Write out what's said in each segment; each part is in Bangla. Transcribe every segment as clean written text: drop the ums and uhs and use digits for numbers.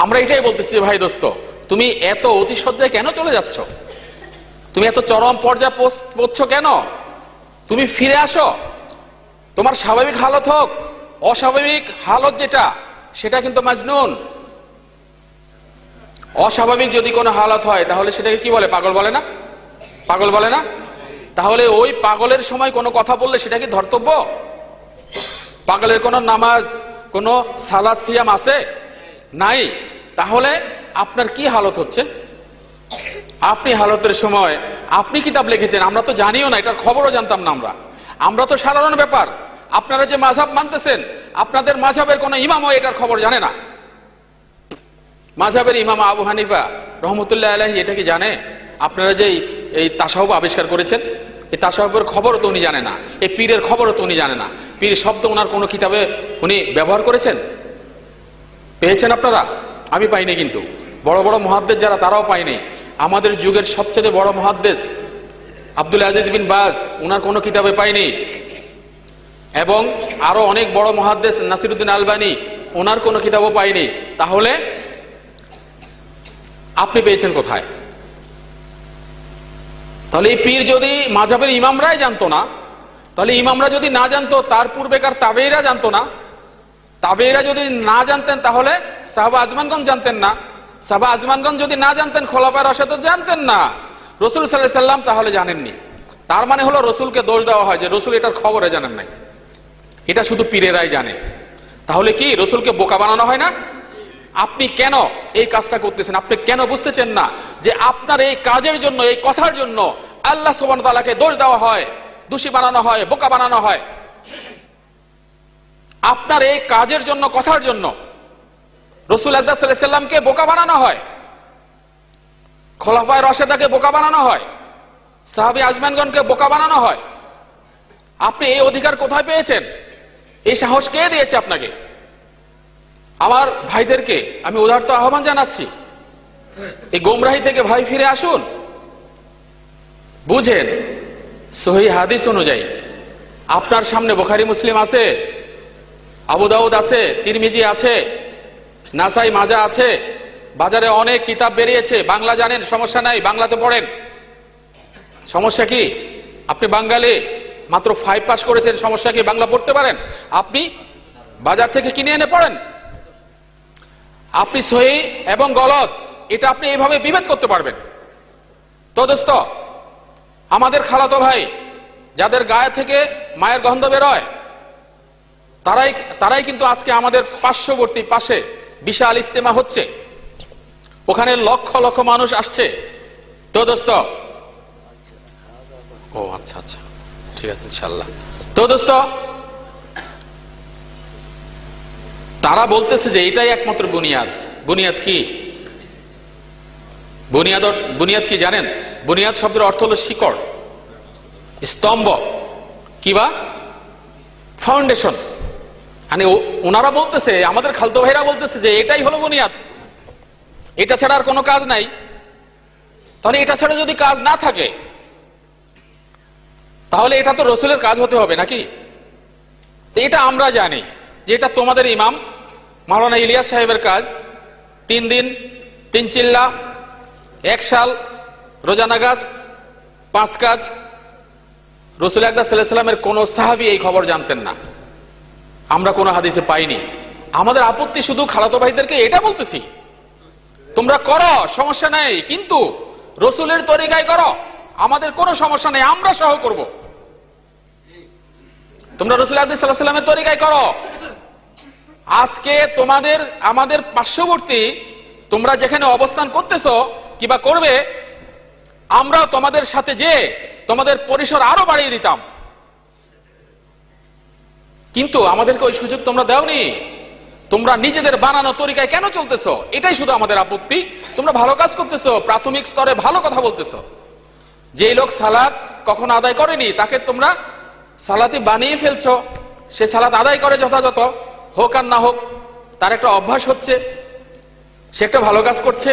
আমরা এটাই বলতেছি, ভাই দোস্ত তুমি এত অতিশয্যায় কেন চলে যাচ্ছ, তুমি এত চরম পর্যায়ে পৌঁছছ কেন? তুমি ফিরে আসো, তোমার স্বাভাবিক হালত হোক, অস্বাভাবিক হালত যেটা সেটা কিন্তু মাজনুন। অস্বাভাবিক যদি কোনো হালত হয় তাহলে সেটাকে কি বলে? পাগল বলে না? পাগল বলে না? তাহলে ওই পাগলের সময় কোনো কথা বললে সেটা কি ধর্তব্য? পাগলের কোনো নামাজ, কোনো সালাত সিয়াম আছে? নাই। তাহলে আপনার কি হালত হচ্ছে? আপনি হালতের সময় আপনি কিতাব লিখেছেন, আমরা তো জানিও না, এটার খবরও জানতাম না। আমরা তো সাধারণ ব্যাপার। আপনারা যে মাযহাব মানতেছেন, আপনাদের মাযহাবের কোনো ইমামও এটার খবর জানে না। মাযহাবের ইমাম আবু হানিফা রহমতুল্লাহ আলাইহি এটা কি জানে আপনারা যে এই তাসাউফ আবিষ্কার করেছেন? এই তাসাউফের খবরও তো উনি জানে না, এই পীরের খবরও তো উনি জানে না। পীর শব্দ ওনার কোনো কিতাবে উনি ব্যবহার করেছেন? পেয়েছেন আপনারা? আমি পাইনি। কিন্তু বড় বড় মুহাদ্দিস যারা, তারাও পাইনি। আমাদের যুগের সবচেয়ে বড় মুহাদ্দিস আব্দুল আজিজ বিন বাজ, ওনার কোনো কিতাবে পাইনি। এবং আরো অনেক বড় মুহাদ্দিস নাসিরউদ্দিন আলবানী, ওনার কোনো কিতাবও পাইনি। তাহলে আপনি পেয়েছেন কোথায়? তাহলে এই পীর যদি মাযহাবের ইমামরাই জানতো না, তাহলে ইমামরা যদি না জানতো, তার পূর্বেকার তাবেঈরা জানতো না। তাবেঈরা যদি না জানতেন তাহলে সাহাবা আজমানগণ জানতেন না। সাহাবা আজমানগণ যদি না জানতেন, খোলাফায়ে রাশিদুন জানতেন না। রাসূল সাল্লাল্লাহু আলাইহি সাল্লাম তাহলে জানেননি। তার মানে হলো রাসূলকে দোষ দেওয়া হয় যে রাসূল এটার খবরে জানেন নাই, এটা শুধু পীরেরাই জানে। তাহলে কি রাসূলকে বোকা বানানো হয় না? আপনি কেন এই কাজটা করতেছেন? আপনি কেন বুঝতেছেন না যে আপনার এই কাজের জন্য, এই কথার জন্য আল্লাহ সুবহানাহু ওয়া তাআলাকে দোষ দেওয়া হয়, দোষী বানানো হয়, বোকা বানানো হয়? আপনার এই কাজের জন্য, কথার জন্য রাসূল আকরাম সাল্লাল্লাহু আলাইহি সাল্লামকে বোকা বানানো হয়, খোলাফায়ে রাশিদাকে বোকা বানানো হয়, সাহাবী আজমানগণকে বোকা বানানো হয়। আপনি এই অধিকার কোথায় পেয়েছেন? এই সাহস কে দিয়েছে আপনাকে? আমার ভাইদেরকে আমি উদারত আহ্বান জানাচ্ছি, এই গোমরাহি থেকে ভাই ফিরে আসুন। বুঝেন, সহিহ হাদিস অনুযায়ী আপনার সামনে বুখারী মুসলিম আছে, আবু দাউদ আছে, তিরমিজি আছে, নাসাই মাজা আছে। বাজারে অনেক কিতাব বেরিয়েছে, বাংলা জানেন, সমস্যা নাই, বাংলাতে পড়েন। সমস্যা কি? আপনি বাঙালি, মাত্র 5 পাস করেছেন, সমস্যা কি? বাংলা পড়তে পারেন। আপনি বাজার থেকে কিনে এনে পড়েন। আপনি সহিহ এবং গলত এটা আপনি এইভাবে বিভেদ করতে পারবেন। তো দোস্ত, আমাদের খালাতো ভাই যাদের গায়ে থেকে মায়ের গন্ধ বেরোয়, তারাই কিন্তু আজকে আমাদের পার্শ্ববর্তী পাশে বিশাল ইজতেমা হচ্ছে, ওখানে লক্ষ লক্ষ মানুষ আসছে। তো দোস্ত, ও আচ্ছা আচ্ছা, ঠিক আছে ইনশাআল্লাহ। তো দোস্ত, তারা বলতেছে যে এটাই একমাত্র বুনিয়াদ। বুনিয়াদ কি? বুনিয়াদ কি জানেন? বুনিয়াদ শব্দের অর্থ হলো শিকড়, স্তম্ভ, কিবা ফাউন্ডেশন। মানে ওনারা বলতেছে, আমাদের খালতো ভাইরা বলতেছে যে এটাই হলো বুনিয়াদ, এটা ছাড়া আর কোনো কাজ নাই। তাহলে এটা ছাড়া যদি কাজ না থাকে, তাহলে এটা তো রাসূলের কাজ হতে হবে নাকি? এটা আমরা জানি যে এটা তোমাদের ইমাম মাওলানা ইলিয়াস সাহেবের কাজ। 3 দিন 3 চিল্লা, 1 সাল, রোজানা গাছ, 5 কাজ। রাসূল আকরাম সাল্লাল্লাহু আলাইহি সাল্লামের কোন সাহাবী এই খবর জানতেন না, আমরা কোন হাদিসে পাইনি। আমাদের আপত্তি শুধু খালাতো ভাইদেরকে এটা বলতেছি, তোমরা করো, সমস্যা নাই, কিন্তু রাসূলের তরিকায় করো, আমাদের কোনো সমস্যা নেই, আমরা সহ করব। তোমরা রাসূল আকরাম সাল্লাল্লাহু আলাইহি সাল্লামের তরিকায় করো। আজকে আমাদের পার্শ্ববর্তী তোমরা যেখানে অবস্থান করতেছো কিবা করবে, আমরা তোমাদের সাথে যে তোমাদের পরিসর আরো বাড়িয়ে দিতাম, কিন্তু আমাদেরকে ওই সুযোগ তোমরা দাওনি। তোমরা নিজেদের বানানো তরিকায় কেন চলতেছো? এটাই শুধু আমাদের আপত্তি। তোমরা ভালো কাজ করতেছো, প্রাথমিক স্তরে ভালো কথা বলতেছো। যে লোক সালাত কখনো আদায় করেনি তাকে তোমরা সালাতি বানিয়ে ফেলছো, সে সালাত আদায় করে যথাযথ, হোক আর না হোক, তার একটা অভ্যাস হচ্ছে, সে একটা ভালো কাজ করছে।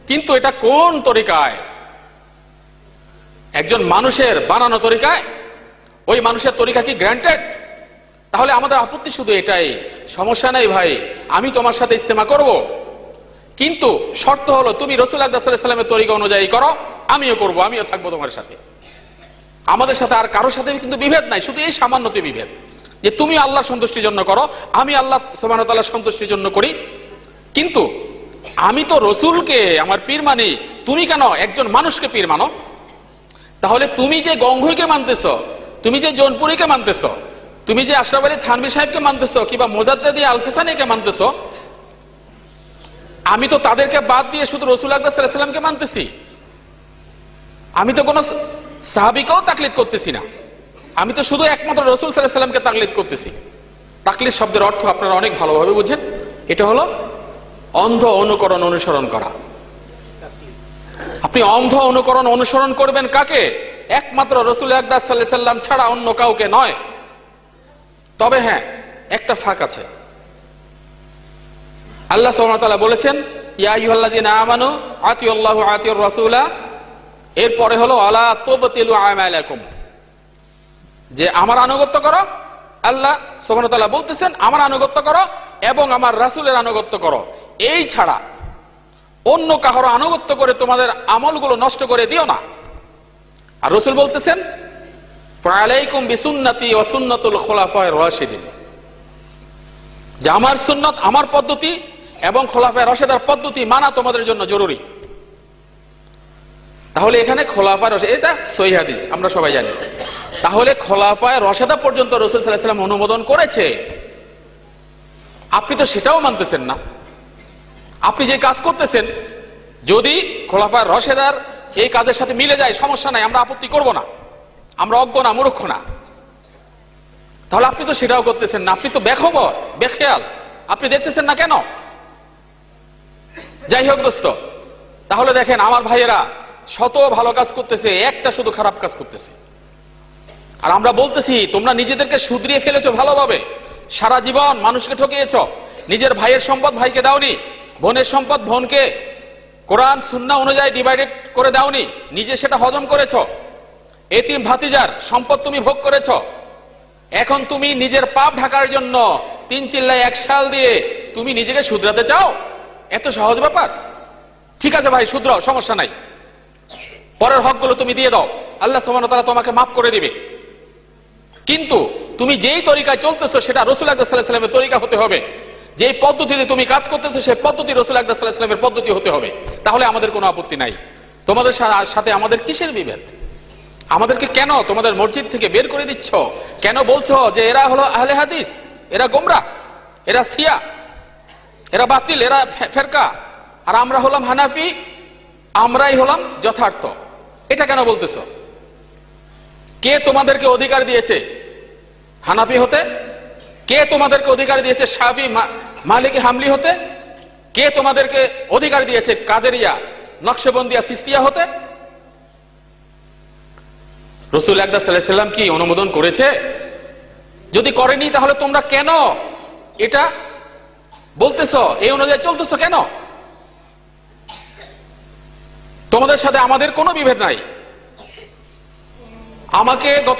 কিন্তু এটা কোন তরিকায়? একজন মানুষের বানানো তরিকায়? ওই মানুষের তরিকা কি গ্র্যান্টেড? তাহলে আমাদের আপত্তি শুধু এটাই, সমস্যা নাই ভাই, আমি তোমার সাথে ইজতেমা করব, কিন্তু শর্ত হলো তুমি রাসূল আকরাম সাল্লাল্লাহু আলাইহি ওয়াসাল্লামের তরিকা অনুযায়ী করো, আমিও করব, আমিও থাকবো তোমার সাথে। আমাদের সাথে আর কারোর সাথে কিন্তু বিভেদ নাই, শুধু এই সামান্যতে বিভেদ যে তুমি আল্লাহর সন্তুষ্টির জন্য করো, আমি আল্লাহ সুবহানাহু ওয়া তাআলার সন্তুষ্টির জন্য করি। কিন্তু আমি তো রসুলকে আমার পীর মানি, তুমি কেন একজন মানুষকে পীর মানো? তাহলে তুমি যে গঙ্গুইকে মানতেছ, তুমি যে জৌনপুরীকে মানতেছ, তুমি যে আশরাফ আলী থানভী সাহেবকে মানতেছ কিংবা মুজাদ্দেদি আল-ফিসানিকে মানতেছ, আমি তো তাদেরকে বাদ দিয়ে শুধু রাসূল আকরাম সাল্লাল্লাহু আলাইহি ওয়াসাল্লামকে মানতেছি। আমি তো কোনো সাহাবীকেও তাকলিদ করতেছি না, আমি তো শুধু একমাত্র রাসূল সাল্লাল্লাহু আলাইহি ওয়াসাল্লামকে তাকলিদ করতেছি। তাকলিদ শব্দের অর্থ আপনারা অনেক ভালোভাবে বুঝেন, এটা হলো অন্ধ অনুকরণ, অনুসরণ করা। আপনি অন্ধ অনুকরণ অনুসরণ করবেন কাকে? একমাত্র রাসূল আকরাম সাল্লাল্লাহু আলাইহি ওয়াসাল্লাম ছাড়া অন্য কাউকে নয়। তবে হ্যাঁ, একটা ফাঁক আছে। আল্লাহ সুবহানাহু ওয়া তাআলা বলেছেন ইয়া আইয়ুহাল্লাযীনা আমানু আতিউল্লাহ ওয়া আতিউর রাসূলা, এরপরে হলো আলা তুবতিলু আমালাকুম, যে আমার আনুগত্য করো। আল্লাহ সুবহানাহু ওয়া তাআলা বলতেছেন আমার আনুগত্য করো এবং আমার রাসূলের আনুগত্য করো, এই ছাড়া অন্য কারো আনুগত্য করে তোমাদের আমলগুলো নষ্ট করে দিও না। আর রাসূল বলতেছেন ফাআলাইকুম বিসুন্নতি ওয়া সুন্নাতুল খুলাফায়ে রাশিদিন, যে আমার সুন্নাত, আমার পদ্ধতি এবং খোলাফায়ে রাশিদার পদ্ধতি মানা তোমাদের জন্য জরুরি। তাহলে এখানে খোলাফায়ে রাশিদ, এটা সহিহ হাদিস, আমরা সবাই জানি। তাহলে খোলাফায়ে রাশিদা পর্যন্ত রাসূল সাল্লাল্লাহু আলাইহি ওয়াসাল্লাম অনুমোদন করেছে, আপনি তো সেটাও মানতেছেন না। আপনি যে কাজ করতেছেন, যদি খোলাফায়ে রাশিদার এই কাজের সাথে মিলে যায় সমস্যা নাই, আমরা আপত্তি করব না, আমরা অজ্ঞ না, মূর্খ না। তাহলে আপনি তো সেটাও করতেছেন না, আপনি তো বেখবর, বেখেয়াল, আপনি দেখতেছেন না কেন? যাই হোক দোস্ত, তাহলে দেখেন আমার ভাইয়েরা শত ভালো কাজ করতেছে, একটা শুধু খারাপ কাজ করতেছে। আর আমরা বলতেছি তোমরা নিজেদেরকে শুধরিয়ে ফেলেছো ভালোভাবে, সারা জীবন মানুষকে ঠকিয়েছ, নিজের ভাইয়ের সম্পদ ভাইকে দাওনি, বোনের সম্পদ বোনকে কোরআন সুন্নাহ অনুযায়ী ডিভাইডেড করে দাওনি, নিজে সেটা হজম করেছ। এতিম ভাতিজার সম্পদ তুমি ভোগ করেছ। এখন তুমি নিজের পাপ ঢাকার জন্য 3 চিল্লায় 1 শাল দিয়ে তুমি নিজেকে শুধরাতে চাও? এত সহজ ব্যাপার? ঠিক আছে ভাই, শুধরাও, সমস্যা নাই, পরের হকগুলো তুমি দিয়ে দাও, আল্লাহ সুবহানাহু ওয়া তাআলা তোমাকে মাফ করে দিবে। কিন্তু তুমি যেই তরিকায় চলতেছো সেটা রাসূল আকরাম সাল্লাল্লাহু আলাইহি ওয়াসাল্লামের তরিকা হতে হবে। যেই পদ্ধতিতে তুমি কাজ করতেছো সেই পদ্ধতি রাসূল আকরাম সাল্লাল্লাহু আলাইহি ওয়াসাল্লামের পদ্ধতি হতে হবে। তাহলে আমাদের কোনো আপত্তি নাই। তোমাদের সাথে আমাদের কিসের বিভেদ? আমাদেরকে কেন তোমাদের মসজিদ থেকে বের করে দিচ্ছ? কেন বলছো যে এরা হলো আহলে হাদিস, এরা গোমরাহ, এরা শিয়া, এরা বাতিল, এরা ফেরকা, আর আমরা হলাম হানাফি, আমরাই হলাম যথার্থ? এটা কেন বলতেছো? কে তোমাদেরকে অধিকার দিয়েছে হানাফি হতে? কে তোমাদেরকে অধিকার দিয়েছে শাফি মালিকি হামলি হতে? কে তোমাদেরকে অধিকার দিয়েছে কাদেরিয়া নকশবন্দিয়া সিস্তিয়া হতে? রাসূল আকরাম সাল্লাল্লাহু আলাইহি ওয়াসাল্লাম কি অনুমোদন করেছে? যদি করেনি তাহলে তোমরা কেন এটা বলতেছো, এই অনুযায়ী চলতেছো কেন? তোমাদের সাথে আমাদের কোনো বিভেদ নাই। আমাকে গত